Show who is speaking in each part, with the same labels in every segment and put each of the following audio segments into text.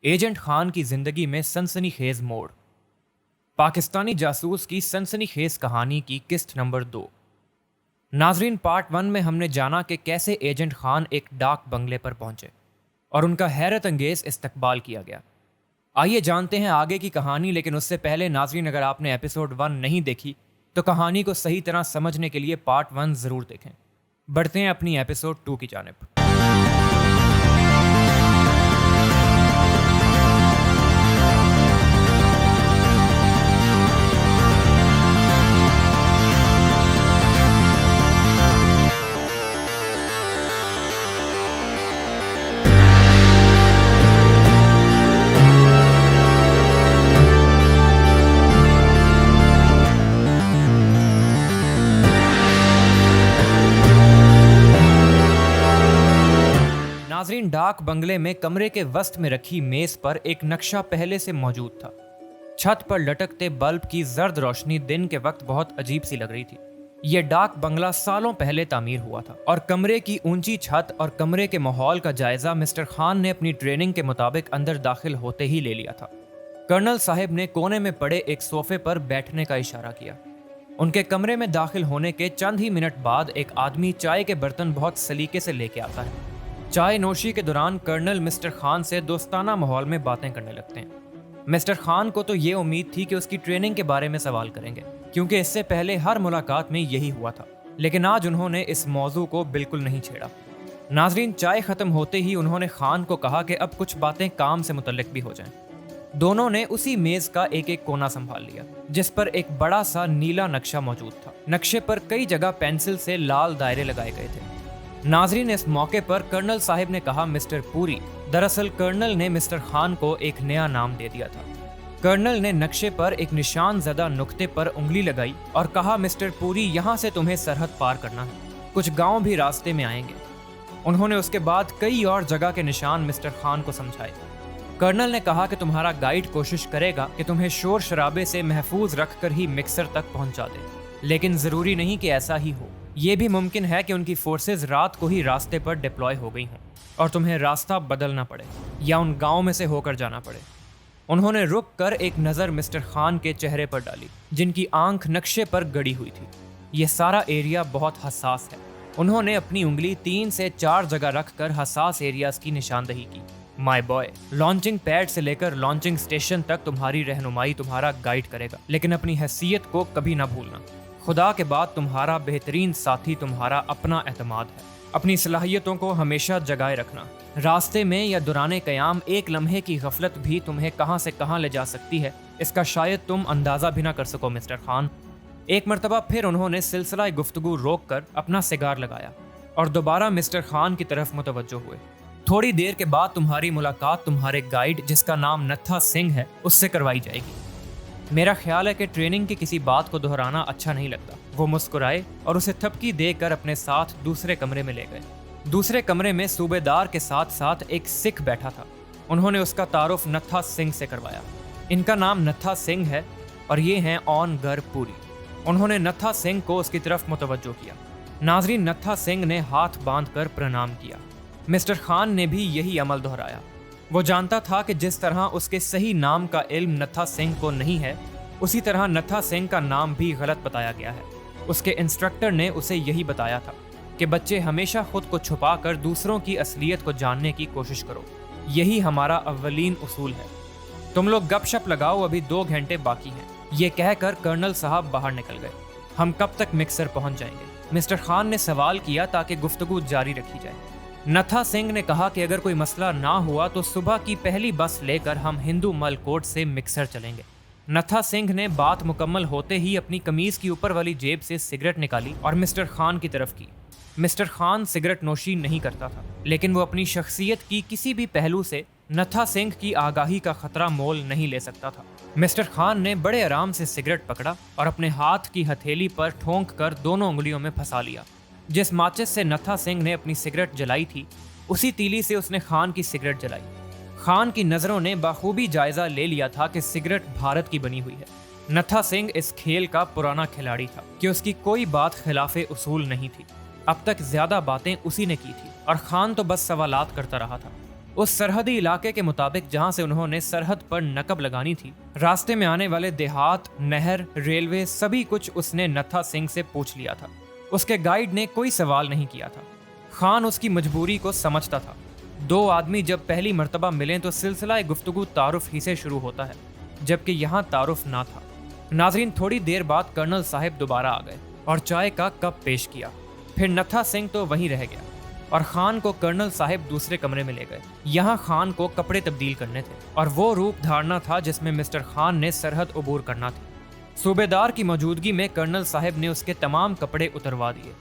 Speaker 1: Agent Khan की जिंदगी में सनसनीखेज मोड़। पाकिस्तानी जासूस की सनसनीखेज कहानी की किस्त नंबर 2। नाजरीन, पार्ट 1 में हमने जाना कि कैसे एजेंट खान एक डाक बंगले पर पहुंचे और उनका हैरत अंगेज इस्तकबाल किया गया। आइए जानते हैं आगे की कहानी, लेकिन उससे पहले नाजरीन, अगर आपने एपिसोड 1 नहीं देखी तो कहानी को सही तरह समझने के लिए पार्ट 1 ज़रूर देखें। बढ़ते हैं अपनी एपिसोड 2 की जानिब। नाजरीन, डाक बंगले में कमरे के वस्त में रखी मेज पर एक नक्शा पहले से मौजूद था। छत पर लटकते बल्ब की जर्द रोशनी दिन के वक्त बहुत अजीब सी लग रही थी। यह डाक बंगला सालों पहले तामीर हुआ था और कमरे की ऊंची छत और कमरे के माहौल का जायजा मिस्टर खान ने अपनी ट्रेनिंग के मुताबिक अंदर दाखिल होते ही ले लिया था। कर्नल साहब ने कोने में पड़े एक सोफे पर बैठने का इशारा किया। उनके कमरे में दाखिल होने के चंद ही मिनट बाद एक आदमी चाय के बर्तन बहुत सलीके से लेके आता है। चाय नोशी के दौरान कर्नल मिस्टर खान से दोस्ताना माहौल में बातें करने लगते हैं। मिस्टर खान को तो ये उम्मीद थी कि उसकी ट्रेनिंग के बारे में सवाल करेंगे, क्योंकि इससे पहले हर मुलाकात में यही हुआ था, लेकिन आज उन्होंने इस मौजू को बिल्कुल नहीं छेड़ा। नाजरीन, चाय खत्म होते ही उन्होंने खान को कहा कि अब कुछ बातें काम से मुतल्लिक भी हो जाएं। दोनों ने उसी मेज का एक एक कोना संभाल लिया, जिस पर एक बड़ा सा नीला नक्शा मौजूद था। नक्शे पर कई जगह पेंसिल से लाल दायरे लगाए गए थे। नाजरीन, इस मौके पर कर्नल साहब ने कहा, मिस्टर पूरी। दरअसल कर्नल ने मिस्टर खान को एक नया नाम दे दिया था। कर्नल ने नक्शे पर एक निशान ज़दा नुक्ते पर उंगली लगाई और कहा, मिस्टर पूरी, यहाँ से तुम्हें सरहद पार करना है। कुछ गांव भी रास्ते में आएंगे। उन्होंने उसके बाद कई और जगह के निशान मिस्टर खान को समझाए। कर्नल ने कहा कि तुम्हारा गाइड कोशिश करेगा कि तुम्हें शोर शराबे से महफूज रख कर ही मिक्सर तक पहुँचा दे, लेकिन ज़रूरी नहीं कि ऐसा ही हो। ये भी मुमकिन है कि उनकी फोर्सेस रात को ही रास्ते पर डिप्लॉय हो गई हों और तुम्हें रास्ता बदलना पड़े या उन गांव में से होकर जाना पड़े। उन्होंने रुक कर एक नज़र मिस्टर खान के चेहरे पर डाली, जिनकी आंख नक्शे पर गड़ी हुई थी। यह सारा एरिया बहुत हसास है। उन्होंने अपनी उंगली 3 से 4 जगह रख कर हसास एरियाज की निशानदही की। माय बॉय, लॉन्चिंग पैड से लेकर लॉन्चिंग स्टेशन तक तुम्हारी रहनुमाई तुम्हारा गाइड करेगा, लेकिन अपनी हैसियत को कभी ना भूलना। खुदा के बाद तुम्हारा बेहतरीन साथी तुम्हारा अपना एतमाद है। अपनी सलाहियतों को हमेशा जगाए रखना। रास्ते में या दौरान क़याम एक लम्हे की गफलत भी तुम्हें कहां से कहां ले जा सकती है, इसका शायद तुम अंदाज़ा भी ना कर सको मिस्टर खान। एक मरतबा फिर उन्होंने सिलसिला गुफ्तगू रोक कर अपना सिगार लगाया और दोबारा मिस्टर खान की तरफ मुतवज्जो हुए। थोड़ी देर के बाद तुम्हारी मुलाकात तुम्हारे गाइड, जिसका नाम नत्था सिंह है, उससे करवाई जाएगी। मेरा ख्याल है कि ट्रेनिंग की किसी बात को दोहराना अच्छा नहीं लगता। वो मुस्कुराए और उसे थपकी देकर अपने साथ दूसरे कमरे में ले गए। दूसरे कमरे में सूबेदार के साथ साथ एक सिख बैठा था। उन्होंने उसका तारुफ नत्था सिंह से करवाया। इनका नाम नत्था सिंह है और ये हैं ऑन गर पूरी। उन्होंने नत्था सिंह को उसकी तरफ मुतवज्जो किया। नाजरीन, नत्था सिंह ने हाथ बांध कर प्रणाम किया। मिस्टर खान ने भी यही अमल दोहराया। वो जानता था कि जिस तरह उसके सही नाम का इल्म नत्था सिंह को नहीं है, उसी तरह नत्था सिंह का नाम भी गलत बताया गया है। उसके इंस्ट्रक्टर ने उसे यही बताया था कि बच्चे हमेशा खुद को छुपा कर दूसरों की असलियत को जानने की कोशिश करो। यही हमारा अव्वलीन उसूल है। तुम लोग गपशप लगाओ, अभी 2 घंटे बाकी हैं। ये कहकर कर्नल साहब बाहर निकल गए। हम कब तक मिक्सर पहुंच जाएंगे? मिस्टर खान ने सवाल किया ताकि गुफ्तगू जारी रखी जाए। नत्था सिंह ने कहा कि अगर कोई मसला ना हुआ तो सुबह की पहली बस लेकर हम हिंदू मलकोट से मिक्सर चलेंगे। नत्था सिंह ने बात मुकम्मल होते ही अपनी कमीज की ऊपर वाली जेब से सिगरेट निकाली और मिस्टर खान की तरफ की। मिस्टर खान सिगरेट नोशी नहीं करता था, लेकिन वो अपनी शख्सियत की किसी भी पहलू से नत्था सिंह की आगाही का खतरा मोल नहीं ले सकता था। मिस्टर खान ने बड़े आराम से सिगरेट पकड़ा और अपने हाथ की हथेली पर ठोंक कर दोनों उंगलियों में फंसा लिया। जिस माचिस से नत्था सिंह ने अपनी सिगरेट जलाई थी, उसी तीली से उसने खान की सिगरेट जलाई। खान की नज़रों ने बाखूबी जायजा ले लिया था कि सिगरेट भारत की बनी हुई है। नत्था सिंह इस खेल का पुराना खिलाड़ी था कि उसकी कोई बात खिलाफे उसूल नहीं थी। अब तक ज्यादा बातें उसी ने की थी और खान तो बस सवालात करता रहा था। उस सरहदी इलाके के मुताबिक जहां से उन्होंने सरहद पर नकब लगानी थी, रास्ते में आने वाले देहात, नहर, रेलवे सभी कुछ उसने नत्था सिंह से पूछ लिया था। उसके गाइड ने कोई सवाल नहीं किया था। खान उसकी मजबूरी को समझता था। दो आदमी जब पहली मर्तबा मिलें तो सिलसिला गुफ्तगू तारुफ ही से शुरू होता है, जबकि यहाँ तारुफ ना था। नाजरीन, थोड़ी देर बाद कर्नल साहब दोबारा आ गए और चाय का कप पेश किया। फिर नत्था सिंह तो वहीं रह गया और खान को कर्नल साहब दूसरे कमरे में ले गए। यहाँ खान को कपड़े तब्दील करने थे और वो रूप धारना था जिसमें मिस्टर खान ने सरहद अबूर करना था। सूबेदार की मौजूदगी में कर्नल साहब ने उसके तमाम कपड़े उतरवा दिए।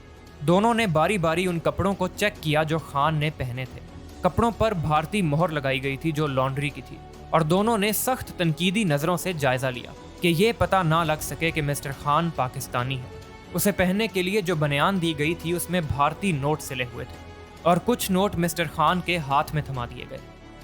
Speaker 1: दोनों ने बारी बारी उन कपड़ों को चेक किया जो खान ने पहने थे। कपड़ों पर भारतीय मोहर लगाई गई थी जो लॉन्ड्री की थी, और दोनों ने सख्त तनकीदी नज़रों से जायजा लिया कि ये पता ना लग सके कि मिस्टर खान पाकिस्तानी है। उसे पहनने के लिए जो बनियान दी गई थी उसमें भारतीय नोट सिले हुए थे और कुछ नोट मिस्टर खान के हाथ में थमा दिए गए।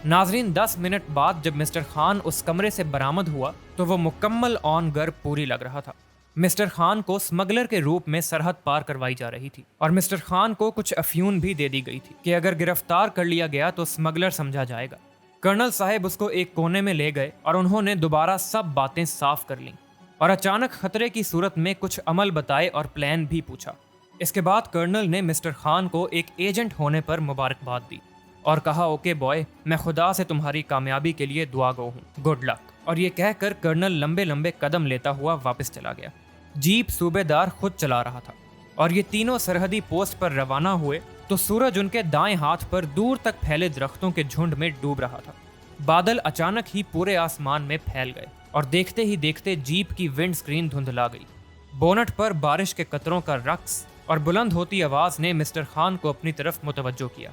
Speaker 1: नाजरीन, 10 मिनट बाद जब मिस्टर खान उस कमरे से बरामद हुआ तो वो मुकम्मल ऑन गर पूरी लग रहा था। मिस्टर खान को स्मगलर के रूप में सरहद पार करवाई जा रही थी और मिस्टर खान को कुछ अफ्यून भी दे दी गई थी कि अगर गिरफ्तार कर लिया गया तो स्मगलर समझा जाएगा। कर्नल साहब उसको एक कोने में ले गए और उन्होंने दोबारा सब बातें साफ कर लीं और अचानक खतरे की सूरत में कुछ अमल बताए और प्लान भी पूछा। इसके बाद कर्नल ने मिस्टर खान को एक एजेंट होने पर मुबारकबाद दी और कहा, ओके बॉय, मैं खुदा से तुम्हारी कामयाबी के लिए दुआ गो हूँ, गुड लक। और ये कहकर कर्नल लंबे लंबे कदम लेता हुआ वापस चला गया। जीप सूबेदार खुद चला रहा था और ये तीनों सरहदी पोस्ट पर रवाना हुए तो सूरज उनके दाएं हाथ पर दूर तक फैले दरख्तों के झुंड में डूब रहा था। बादल अचानक ही पूरे आसमान में फैल गए और देखते ही देखते जीप की विंड स्क्रीन धुंधला गई। बोनट पर बारिश के कतरों का रक्स और बुलंद होती आवाज ने मिस्टर खान को अपनी तरफ मुतवज्जो किया।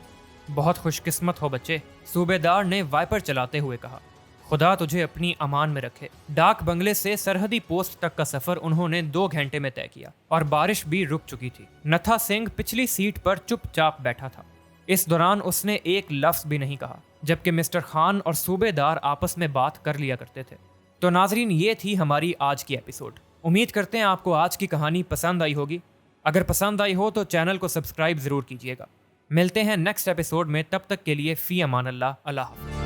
Speaker 1: बहुत खुशकिस्मत हो बच्चे, सूबेदार ने वाइपर चलाते हुए कहा। खुदा तुझे अपनी अमान में रखे। डाक बंगले से सरहदी पोस्ट तक का सफर उन्होंने 2 घंटे में तय किया और बारिश भी रुक चुकी थी। नत्था सिंह पिछली सीट पर चुपचाप बैठा था। इस दौरान उसने एक लफ्ज भी नहीं कहा, जबकि मिस्टर खान और सूबेदार आपस में बात कर लिया करते थे। तो नाजरीन, ये थी हमारी आज की एपिसोड। उम्मीद करते हैं आपको आज की कहानी पसंद आई होगी। अगर पसंद आई हो तो चैनल को सब्सक्राइब जरूर कीजिएगा। मिलते हैं नेक्स्ट एपिसोड में, तब तक के लिए फी अमान अल्लाह। अल्लाह हाफ़िज़।